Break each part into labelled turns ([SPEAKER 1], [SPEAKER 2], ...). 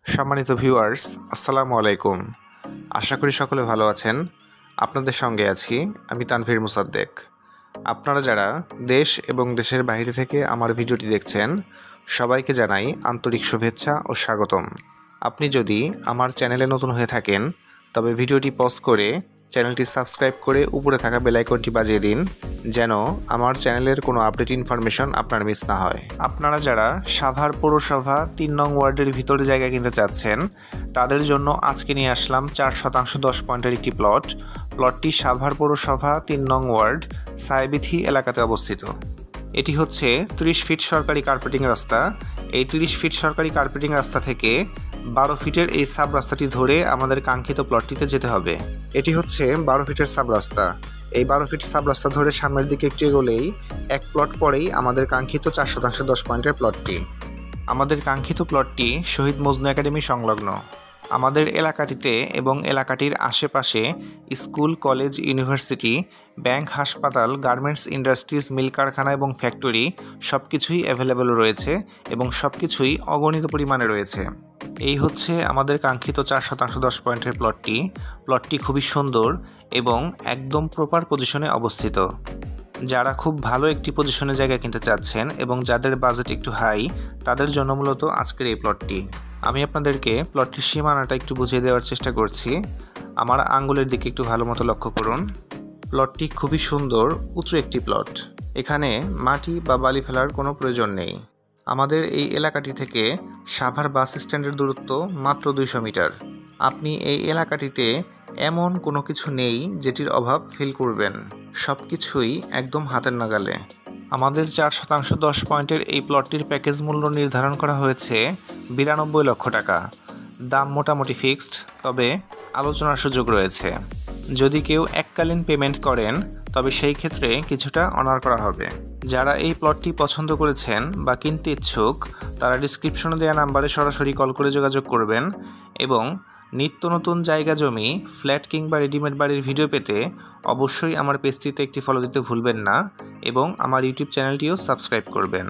[SPEAKER 1] সম্মানিত ভিউয়ার্স, আসসালামু আলাইকুম। আশা করি সকলে ভালো আছেন। আপনাদের সঙ্গে আছি আমি তানভীর মুসাদ্দেক। আপনারা যারা দেশ এবং দেশের বাইরে থেকে আমার ভিডিওটি দেখছেন, সবাইকে জানাই আন্তরিক শুভেচ্ছা ও স্বাগতম। আপনি যদি আমার চ্যানেলে নতুন হয়ে থাকেন, তবে ভিডিওটি পজ করে চ্যানেলটি সাবস্ক্রাইব করে উপরে থাকা বেল আইকনটি বাজিয়ে দিন, যেন আমার চ্যানেলের কোনো আপডেট ইনফরমেশন আপনার মিস না হয়। আপনারা যারা সাভার পৌরসভা ৩ নং ওয়ার্ডের ভিতরে জায়গা কিনতে চাচ্ছেন, তাদের জন্য আজকে নিয়ে আসলাম 4% 10 পয়েন্টের একটি প্লটটি সাভার পৌরসভা ৩ নং ওয়ার্ড সায়বিথি এলাকাতে অবস্থিত। এটি হচ্ছে 30 ফিট সরকারি কার্পেটিং রাস্তা। এই 30 ফিট সরকারি কার্পেটিং রাস্তা থেকে 12 ফিটের এই সাব রাস্তাটি ধরে আমাদের কাঙ্ক্ষিত প্লটটিতে যেতে হবে। এটি হচ্ছে 12 ফিটের সাব রাস্তা। এই 12 ফিট সাব রাস্তা ধরে সামনের দিকে একটু এগোলেই এক প্লট পরেই আমাদের কাঙ্ক্ষিত 4% 10 পয়েন্টের প্লটটি। আমাদের কাঙ্ক্ষিত প্লটটি শহীদ মজনু একাডেমি সংলগ্ন। আমাদের এলাকাটিতে এবং এলাকাটির আশেপাশে স্কুল, কলেজ, ইউনিভার্সিটি, ব্যাংক, হাসপাতাল, গার্মেন্টস ইন্ডাস্ট্রিজ, মিল কারখানা এবং ফ্যাক্টরি সব কিছুই অ্যাভেলেবল রয়েছে এবং সব কিছুই অগণিত পরিমাণে রয়েছে। এই হচ্ছে আমাদের কাঙ্ক্ষিত 4% 10 পয়েন্টের প্লটটি খুবই সুন্দর এবং একদম প্রপার পজিশনে অবস্থিত। যারা খুব ভালো একটি পজিশনে জায়গা কিনতে চাচ্ছেন এবং যাদের বাজেট একটু হাই, তাদের জন্য মূলত আজকের এই প্লটটি। আমি আপনাদেরকে প্লটটির সীমানাটা একটু বুঝিয়ে দেওয়ার চেষ্টা করছি। আমার আঙ্গুলের দিকে একটু ভালো মতো লক্ষ্য করুন। প্লটটি খুবই সুন্দর, উঁচু একটি প্লট। এখানে মাটি বা বালি ফেলার কোনো প্রয়োজন নেই। আমাদের এই এলাকাটি থেকে সাভার বাস স্ট্যান্ডের দূরত্ব মাত্র 200 মিটার। আপনি এই এলাকাটিতে এমন কোনো কিছু নেই যেটির অভাব ফিল করবেন। সব কিছুই একদম হাতের নাগালে। আমাদের 4% 10 পয়েন্টের এই প্লটটির প্যাকেজ মূল্য নির্ধারণ করা হয়েছে 92 লক্ষ টাকা। দাম মোটামুটি ফিক্সড, তবে আলোচনার সুযোগ রয়েছে। যদি কেউ এককালীন পেমেন্ট করেন, তবে সেই ক্ষেত্রে কিছুটা অনার করা হবে। যারা এই প্লটটি পছন্দ করেছেন বা কিনতে ইচ্ছুক, তারা ডিসক্রিপশনে দেওয়া নাম্বারে সরাসরি কল করে যোগাযোগ করবেন এবং নিত্য নতুন জায়গা জমি, ফ্ল্যাট কিংবা রেডিমেড বাড়ির ভিডিও পেতে অবশ্যই আমার পেজটিতে একটি ফলো দিতে ভুলবেন না এবং আমার ইউটিউব চ্যানেলটিও সাবস্ক্রাইব করবেন।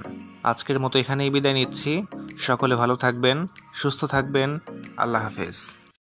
[SPEAKER 1] আজকের মতো এখানেই বিদায় নিচ্ছি। সকলে ভালো থাকবেন, সুস্থ থাকবেন। আল্লাহ হাফেজ।